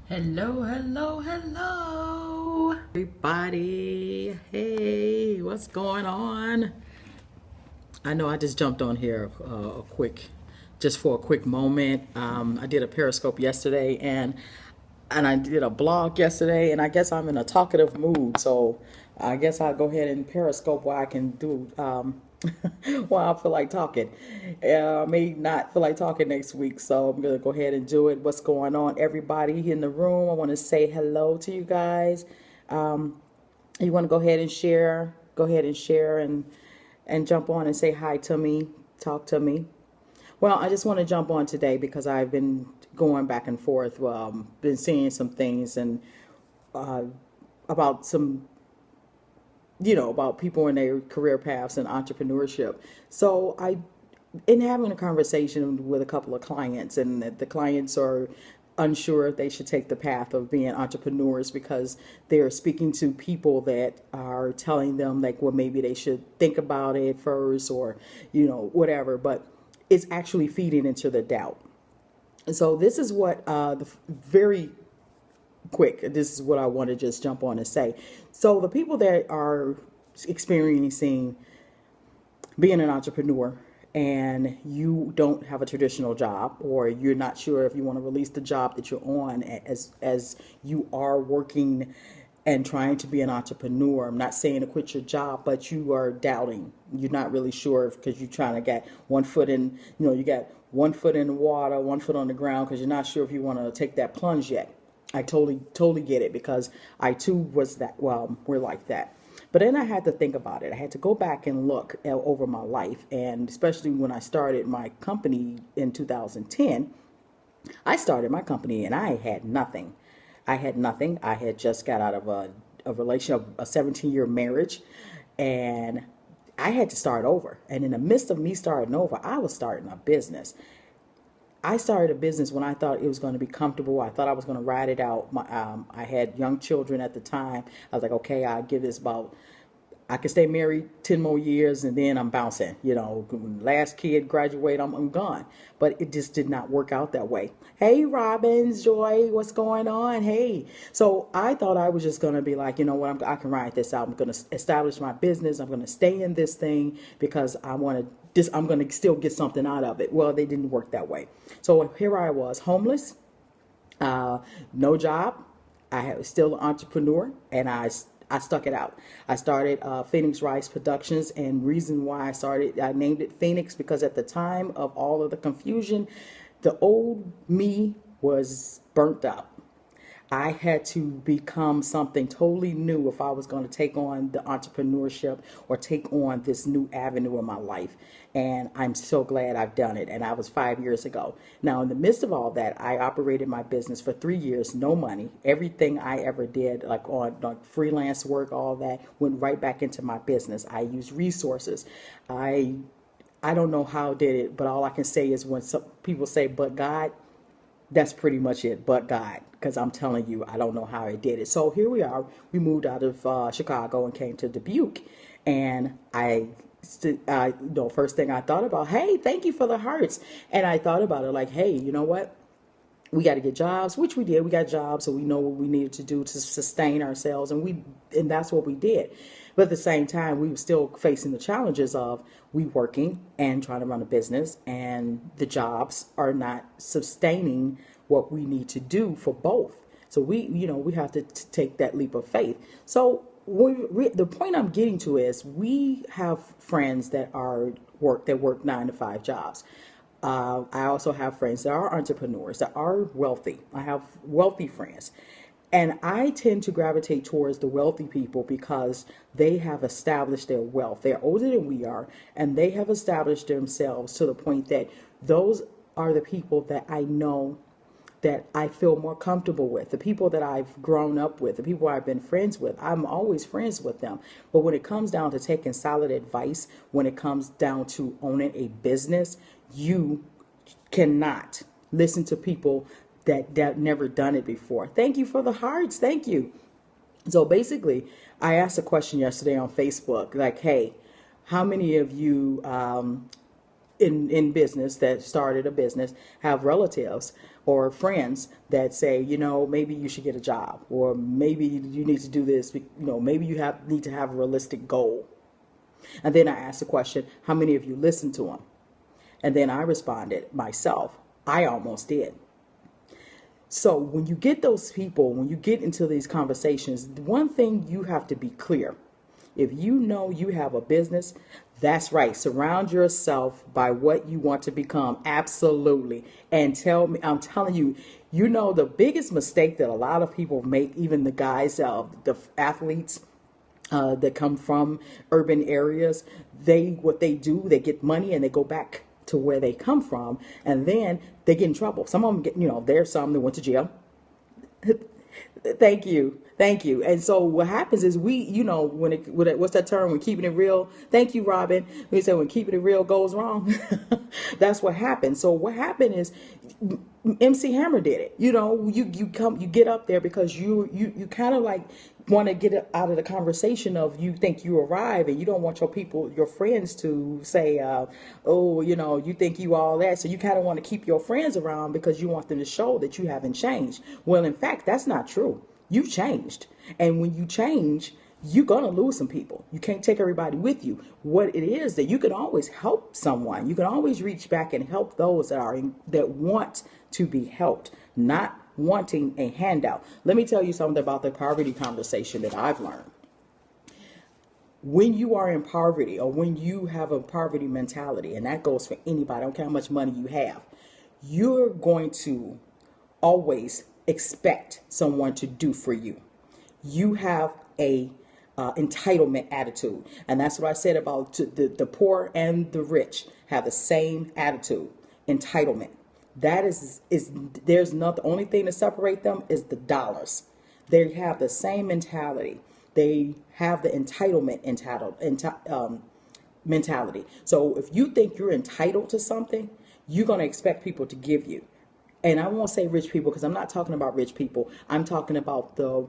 Hello, hello, hello, everybody. Hey, what's going on? I know I just jumped on here just for a quick moment. I did a Periscope yesterday, and I did a blog yesterday, and I guess I'm in a talkative mood, so I guess I'll go ahead and Periscope what I can do while I feel like talking. I may not feel like talking next week, so I'm gonna go ahead and do it. What's going on, everybody in the room? I want to say hello to you guys. Um, you want to go ahead and share? Go ahead and share and jump on and say hi to me. Talk to me. Well, I just want to jump on today because I've been going back and forth. Been seeing some things and uh, about some, about people in their career paths and entrepreneurship. So in having a conversation with a couple of clients, and the clients are unsure if they should take the path of being entrepreneurs because they're speaking to people that are telling them like, well, maybe they should think about it first, or whatever. But it's actually feeding into the doubt. So this is what very quick. This is what I want to just jump on and say. So the people that are experiencing being an entrepreneur and you don't have a traditional job, or you're not sure if you want to release the job that you're on, as you are working and trying to be an entrepreneur. I'm not saying to quit your job, but you are doubting. You're not really sure because you're trying to get one foot in, you got one foot in the water, one foot on the ground, because you're not sure if you want to take that plunge yet. I totally get it, because I too was that. Well, we're like that. But then I had to think about it. I had to go back and look over my life, and especially when I started my company in 2010. I started my company and I had nothing. I had nothing. I had just got out of a relationship, a 17-year marriage, and I had to start over. And in the midst of me starting over, I was starting a business. I started a business when I thought it was going to be comfortable. I thought I was going to ride it out. I had young children at the time. I was like, okay, I'll give this about, I can stay married 10 more years and then I'm bouncing. When last kid graduate, I'm gone. But it just did not work out that way. Hey, Robbins, Joy, what's going on? Hey. So I thought I was just going to be like, you know what, I can ride this out. I'm going to establish my business. I'm going to stay in this thing because I'm going to still get something out of it. Well, they didn't work that way. So here I was, homeless, no job. I was still an entrepreneur, and I stuck it out. I started Phoenix Rice Productions, and reason why I named it Phoenix, because at the time of all of the confusion, the old me was burnt out. I had to become something totally new if I was going to take on the entrepreneurship or take on this new avenue in my life. And I'm so glad I've done it. And I was 5 years ago. Now, in the midst of all that, I operated my business for 3 years, no money. Everything I ever did, like freelance work, all that went right back into my business. I used resources. I don't know how I did it, but all I can say is when some people say, but God, that's pretty much it, but God, because I'm telling you, I don't know how I did it. So here we are. We moved out of Chicago and came to Dubuque, and first thing I thought about, hey, thank you for the hearts, and I thought about it like, hey, you know what? We got to get jobs, which we did. We got jobs, so we know what we needed to do to sustain ourselves, and that's what we did. But at the same time, we were still facing the challenges of we working and trying to run a business, and the jobs are not sustaining what we need to do for both. So we have to take that leap of faith. So the point I'm getting to is we have friends that work 9 to 5 jobs. I also have friends that are entrepreneurs, that are wealthy. I have wealthy friends. And I tend to gravitate towards the wealthy people because they have established their wealth. They're older than we are, and they have established themselves to the point that those are the people that I know, that I feel more comfortable with, the people that I've grown up with, the people I've been friends with. I'm always friends with them. But when it comes down to taking solid advice, when it comes down to owning a business, you cannot listen to people that never done it before. Thank you for the hearts. Thank you. So basically, I asked a question yesterday on Facebook, like, hey, how many of you in business that started a business have relatives or friends that say, you know, maybe you should get a job, or maybe you need to do this, you know, maybe you need to have a realistic goal. And then I asked the question, how many of you listened to them? And then I responded myself, I almost did. So when you get those people, when you get into these conversations, one thing you have to be clear. If you know you have a business, that's right. Surround yourself by what you want to become. Absolutely. And I'm telling you, you know, the biggest mistake that a lot of people make, even the guys, the athletes that come from urban areas, what they do, they get money and they go back to where they come from, and then they get in trouble. Some of them get, you know, there's some that went to jail. Thank you. Thank you. And so what happens is you know, what's that term? When keeping it real. Thank you, Robin. We say when keeping it real goes wrong. That's what happens. So what happened is MC Hammer did it. You know, you get up there because you kind of like want to get it out of the conversation of you think you arrive and you don't want your friends to say, oh, you know, you think you all that. So you kind of want to keep your friends around because you want them to show that you haven't changed. Well, in fact, that's not true. You've changed. And when you change, you're going to lose some people. You can't take everybody with you. What it is that you can always help someone. You can always reach back and help those that want to be helped, not wanting a handout. Let me tell you something about the poverty conversation that I've learned. When you are in poverty, or when you have a poverty mentality, and that goes for anybody, I don't care how much money you have, you're going to always expect someone to do for you. You have a entitlement attitude, and that's what I said about the poor and the rich have the same attitude, entitlement. That is there's not, the only thing to separate them is the dollars. They have the same mentality. They have the entitlement mentality. So if you think you're entitled to something, you're going to expect people to give you. And I won't say rich people because I'm not talking about rich people. I'm talking about the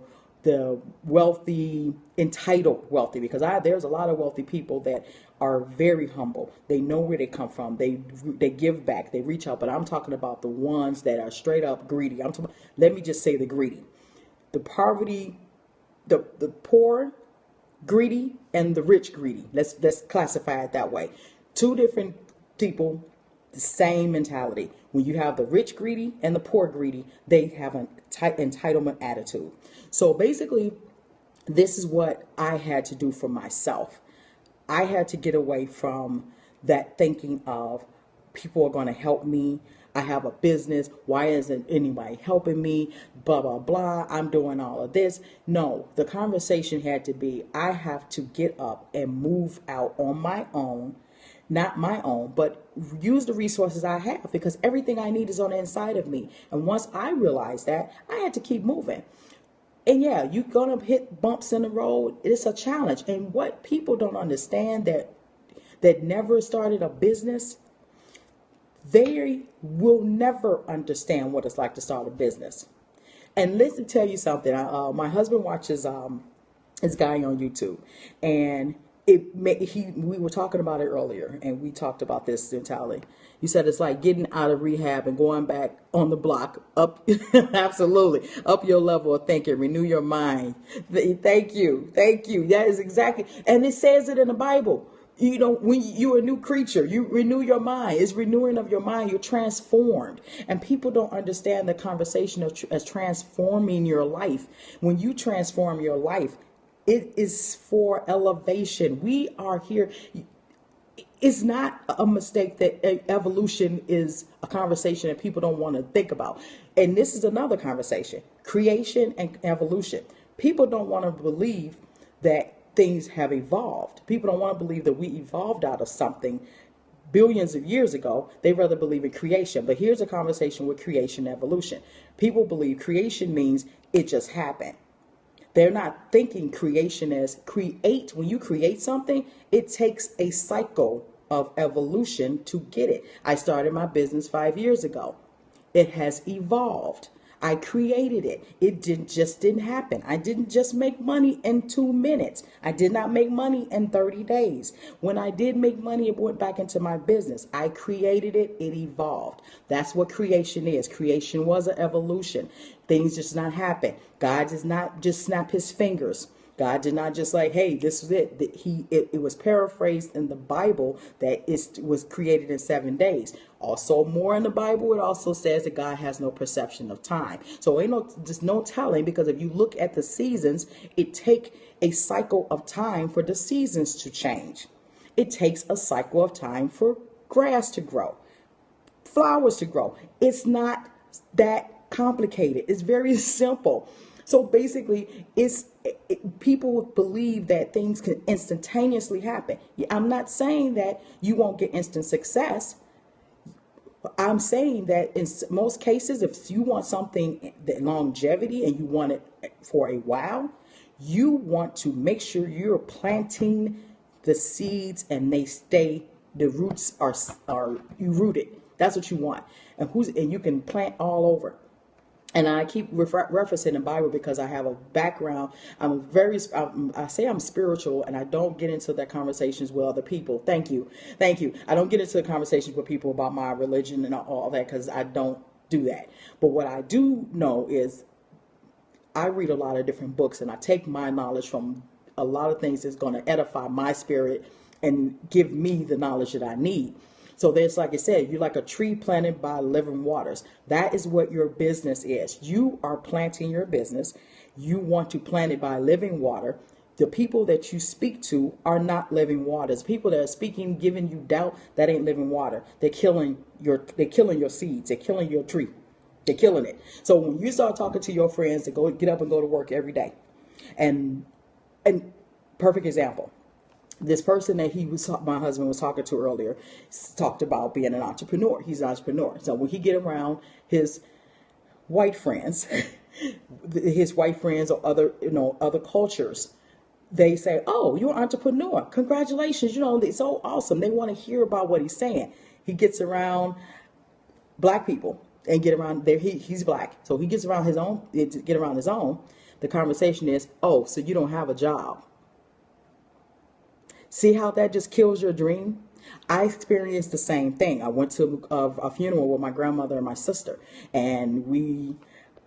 wealthy, entitled wealthy, because there's a lot of wealthy people that are very humble. They know where they come from. They give back. They reach out. But I'm talking about the ones that are straight up greedy. Let me just say the greedy, the poverty, the poor greedy, and the rich greedy. Let's classify it that way. Two different people, the same mentality. When you have the rich greedy and the poor greedy, they have an entitlement attitude. So basically, this is what I had to do for myself. I had to get away from that thinking of people are going to help me. I have a business. Why isn't anybody helping me? Blah, blah, blah. I'm doing all of this. No, the conversation had to be, I have to get up and move out on my own. Not my own, but use the resources I have, because everything I need is on the inside of me. And once I realized that, I had to keep moving. And yeah, you're going to hit bumps in the road. It's a challenge. And what people don't understand that never started a business, they will never understand what it's like to start a business. And let me tell you something. My husband watches this guy on YouTube, and we were talking about it earlier, and we talked about this entirely. You said it's like getting out of rehab and going back on the block, up, absolutely, up your level of thinking, renew your mind. Thank you. That is exactly, and it says it in the Bible. You know, when you're a new creature, you renew your mind. It's renewing of your mind. You're transformed. And people don't understand the conversation as transforming your life. When you transform your life, it is for elevation. We are here. It's not a mistake that evolution is a conversation that people don't want to think about. And this is another conversation, creation and evolution. People don't want to believe that things have evolved. People don't want to believe that we evolved out of something billions of years ago. They rather believe in creation. But here's a conversation with creation and evolution. People believe creation means it just happened. They're not thinking creation as create. When you create something, it takes a cycle of evolution to get it. I started my business 5 years ago. It has evolved. I created it. It didn't happen. I didn't just make money in 2 minutes. I did not make money in 30 days. When I did make money, it went back into my business. I created it. It evolved. That's what creation is. Creation was an evolution. Things just not happen. God does not just snap his fingers. God did not just like, hey, this is it. It was paraphrased in the Bible that it was created in 7 days. Also, more in the Bible, it also says that God has no perception of time. So there's no telling, because if you look at the seasons, it takes a cycle of time for the seasons to change. It takes a cycle of time for grass to grow, flowers to grow. It's not that complicated. It's very simple. So basically, people believe that things can instantaneously happen. I'm not saying that you won't get instant success. I'm saying that in most cases, if you want something that longevity and you want it for a while, you want to make sure you're planting the seeds and the roots are you rooted. That's what you want. And you can plant all over. And I keep referencing the Bible because I have a background. I say I'm spiritual, and I don't get into that conversations with other people. Thank you. I don't get into the conversations with people about my religion and all that, because I don't do that. But what I do know is I read a lot of different books, and I take my knowledge from a lot of things that's going to edify my spirit and give me the knowledge that I need. So there's, like I said, you're like a tree planted by living waters. That is what your business is. You are planting your business. You want to plant it by living water. The people that you speak to are not living waters. People that are speaking, giving you doubt, that ain't living water. They're killing your seeds. They're killing your tree. They're killing it. So when you start talking to your friends to get up and go to work every day, and perfect example. This person that my husband was talking to earlier, talked about being an entrepreneur. He's an entrepreneur. So when he get around his white friends, or other cultures, they say, "Oh, you're an entrepreneur. Congratulations. It's so awesome." They want to hear about what he's saying. He gets around black people and get around there. He's black. So he gets around his own, the conversation is, "Oh, so you don't have a job." See how that just kills your dream? I experienced the same thing. I went to a funeral with my grandmother and my sister, and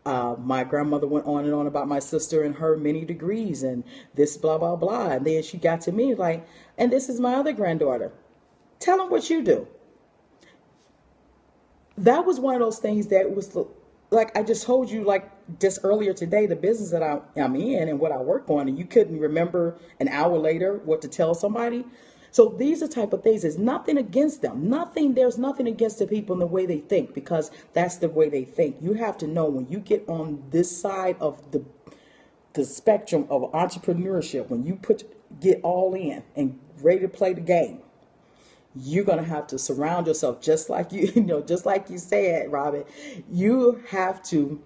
my grandmother went on and on about my sister and her many degrees and this blah, blah, blah. And then she got to me like, "And this is my other granddaughter. Tell them what you do." That was one of those things that was like I just told you, like just earlier today, the business that I'm in and what I work on, and you couldn't remember an hour later what to tell somebody. So these are type of things. There's nothing against them. There's nothing against the people in the way they think, because that's the way they think. You have to know when you get on this side of the spectrum of entrepreneurship, when you get all in and ready to play the game, you're going to have to surround yourself just like just like you said, Robin. You have to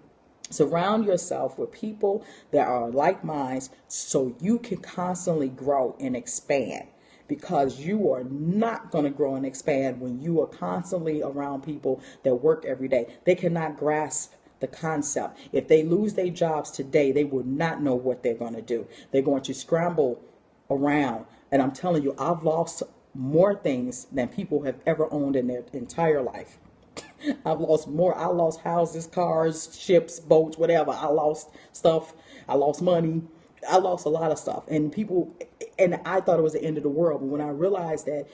surround yourself with people that are like minds so you can constantly grow and expand, because you are not going to grow and expand when you are constantly around people that work every day. They cannot grasp the concept. If they lose their jobs today, they will not know what they're going to do. They're going to scramble around. And I'm telling you, I've lost more things than people have ever owned in their entire life. I've lost more. I lost houses, cars, ships, boats, whatever. I lost stuff. I lost money. I lost a lot of stuff. And I thought it was the end of the world. But when I realized that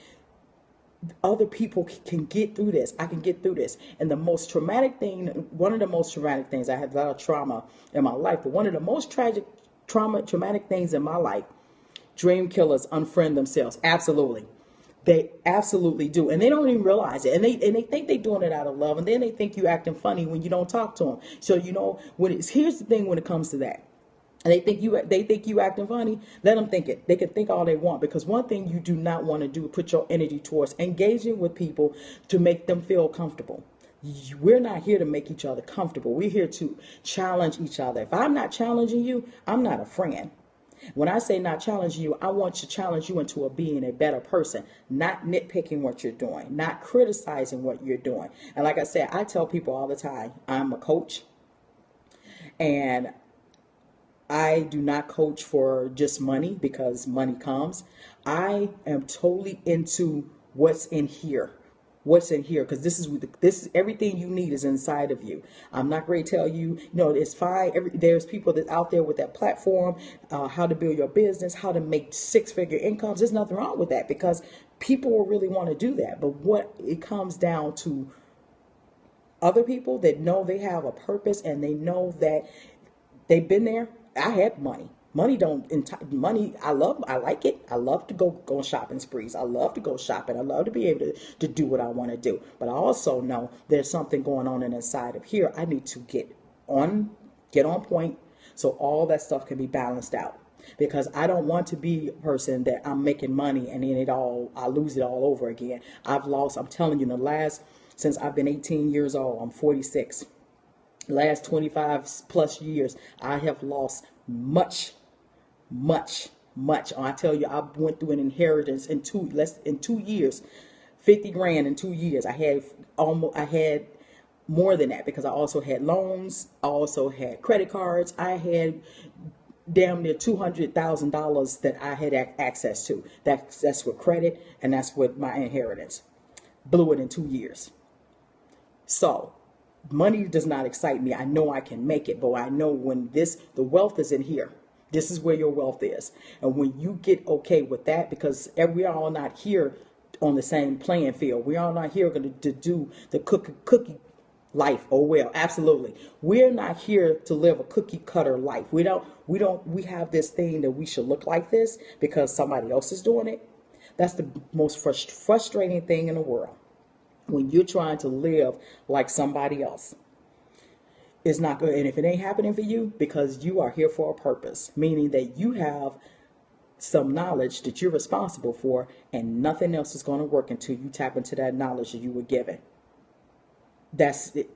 other people can get through this, I can get through this. And one of the most traumatic things, I had a lot of trauma in my life, but one of the most traumatic things in my life, dream killers unfriend themselves. Absolutely. They absolutely do. And they don't even realize it. And they think they're doing it out of love. And then they think you acting funny when you don't talk to them. So, here's the thing when it comes to that. And they think you acting funny. Let them think it. They can think all they want. Because one thing you do not want to do is put your energy towards engaging with people to make them feel comfortable. We're not here to make each other comfortable. We're here to challenge each other. If I'm not challenging you, I'm not a friend. When I say not challenging you, I want to challenge you into being a better person, not nitpicking what you're doing, not criticizing what you're doing. And like I said, I tell people all the time, I'm a coach. And I do not coach for just money because money comes. I am totally into what's in here. What's in here? Because this is everything you need is inside of you. I'm not going to tell you, it's fine. There's people that out there with that platform, how to build your business, how to make six-figure incomes. There's nothing wrong with that because people will really want to do that. But what it comes down to, other people that know they have a purpose and they know that they've been there. I had money. Money. I like it. I love to go on shopping sprees. I love to go shopping. I love to be able to do what I want to do. But I also know there's something going on inside of here. I need to get on point so all that stuff can be balanced out. Because I don't want to be a person that I'm making money and then I lose it all over again. I'm telling you, since I've been 18 years old, I'm 46. Last 25 plus years, I have lost much. I tell you, I went through an inheritance in 2 years, 50 grand in 2 years. I had more than that because I also had loans. I also had credit cards. I had damn near $200,000 that I had access to. That's with credit, and that's with my inheritance. Blew it in 2 years. So money does not excite me. I know I can make it, but I know the wealth is in here. This is where your wealth is. And when you get okay with that, because we are all not here on the same playing field. We are not here going to do the cookie life. Oh, well, absolutely. We're not here to live a cookie cutter life. We have this thing that we should look like this because somebody else is doing it. That's the most frustrating thing in the world. When you're trying to live like somebody else, it's not good. And if it ain't happening for you, because you are here for a purpose, meaning that you have some knowledge that you're responsible for, and nothing else is going to work until you tap into that knowledge that you were given. That's it.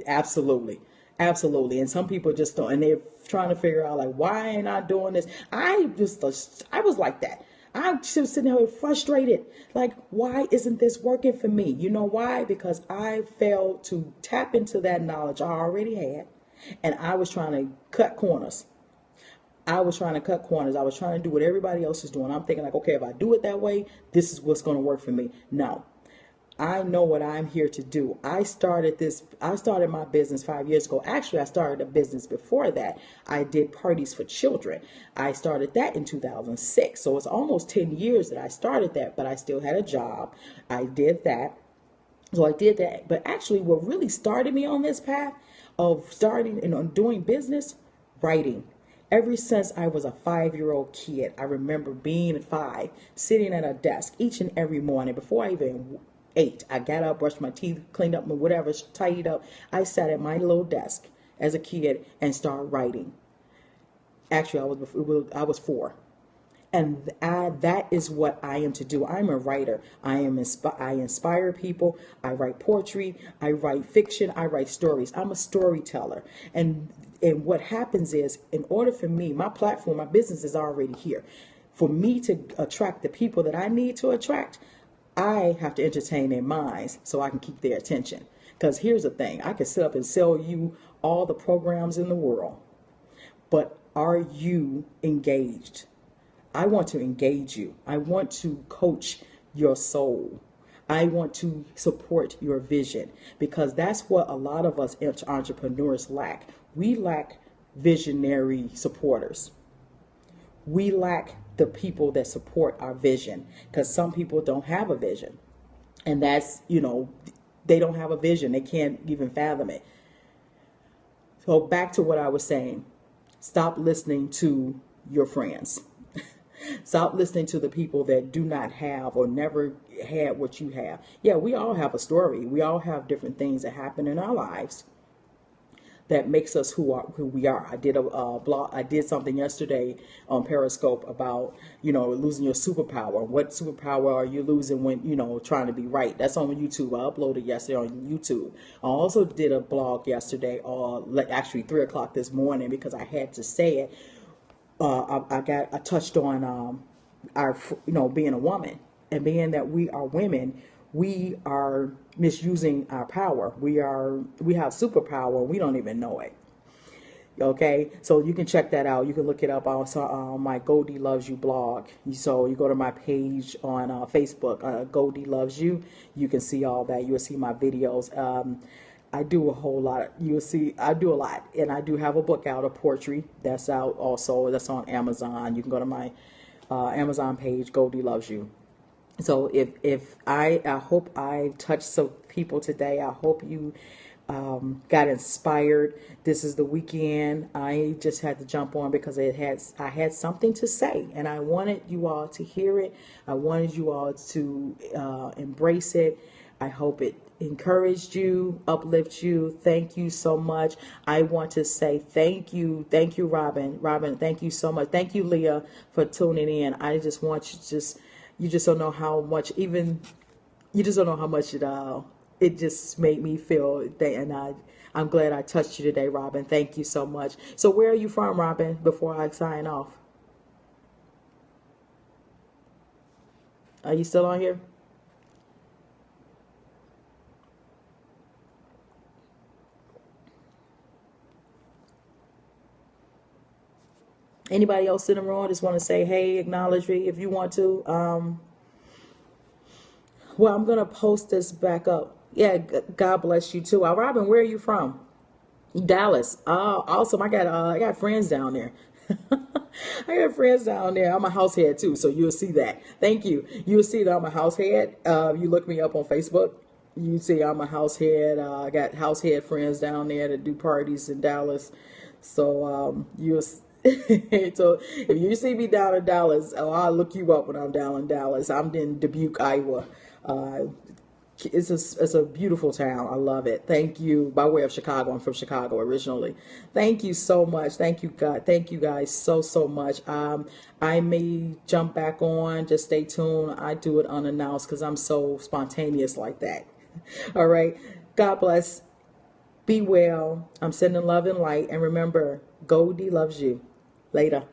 Absolutely. And some people just don't, and they're trying to figure out, like, why ain't I doing this? I was like that. I'm just sitting there frustrated. Like, why isn't this working for me? You know why? Because I failed to tap into that knowledge I already had. And I was trying to cut corners. I was trying to do what everybody else is doing. I'm thinking like, okay, if I do it that way, this is what's going to work for me. No. I know what I'm here to do. I started my business 5 years ago. Actually, I started a business before that. I did parties for children. I started that in 2006. So it's almost 10 years that I started that, but I still had a job. I did that. So I did that. But actually, what really started me on this path of starting and doing business, writing. Ever since I was a 5-year-old kid, I remember being 5, sitting at a desk each and every morning before I even ate. I got up, brushed my teeth, cleaned up my whatever, tidied up. I sat at my little desk as a kid and started writing. Actually, I was 4. And that is what I am to do. I'm a writer. I inspire people. I write poetry. I write fiction. I write stories. I'm a storyteller. And what happens is, in order for me, my platform, my business is already here. For me to attract the people that I need to attract, I have to entertain their minds so I can keep their attention. Because here's the thing. I can sit up and sell you all the programs in the world. But are you engaged? I want to engage you. I want to coach your soul. I want to support your vision, because that's what a lot of us entrepreneurs lack. We lack visionary supporters. We lack the people that support our vision, because some people don't have a vision. And that's, they don't have a vision. They can't even fathom it. So back to what I was saying. Stop listening to your friends. Stop listening to the people that do not have or never had what you have. Yeah, we all have a story. We all have different things that happen in our lives that makes us who we are. I did a blog. I did something yesterday on Periscope about, losing your superpower. What superpower are you losing when, trying to be right? That's on YouTube. I uploaded yesterday on YouTube. I also did a blog yesterday, actually 3 o'clock this morning, because I had to say it. I touched on our, being a woman, and being that we are women, we are misusing our power. We have superpower. We don't even know it. Okay, so you can check that out. You can look it up also on my Goldie Loves You blog. So you go to my page on Facebook, Goldie Loves You. You can see all that. You'll see my videos. I do a whole lot. You'll see I do a lot, and I do have a book out, a poetry that's out also. That's on Amazon. You can go to my Amazon page, Goldie Loves You. So if I hope I touched some people today. I hope you got inspired. This is the weekend. I just had to jump on because I had something to say, and I wanted you all to hear it. I wanted you all to embrace it. I hope it encouraged you, uplift you. Thank you so much. I want to say thank you, Robin. Robin, thank you so much. Thank you, Leah, for tuning in. I just want you to you just don't know how much, even you just don't know how much it just made me feel that, and I'm glad I touched you today, Robin. Thank you so much. So where are you from, Robin, before I sign off? Are you still on here? Anybody else in the room just want to say hey, acknowledge me if you want to. Well, I'm gonna post this back up. Yeah, God bless you too. Robin, where are you from? Dallas. Awesome. I got friends down there. I got friends down there. I'm a house head too, so you'll see that. Thank you. You'll see that I'm a house head. You look me up on Facebook. You see I'm a house head. I got house head friends down there that do parties in Dallas. So you'll. So if you see me down in Dallas, I'll look you up when I'm down in Dallas. I'm in Dubuque, Iowa. It's a beautiful town. I love it. Thank you. By way of Chicago, I'm from Chicago originally. Thank you so much. Thank you, God. Thank you guys so much. I may jump back on. Just stay tuned. I do it unannounced because I'm so spontaneous like that. All right. God bless. Be well. I'm sending love and light. And remember, Goldie loves you. Later.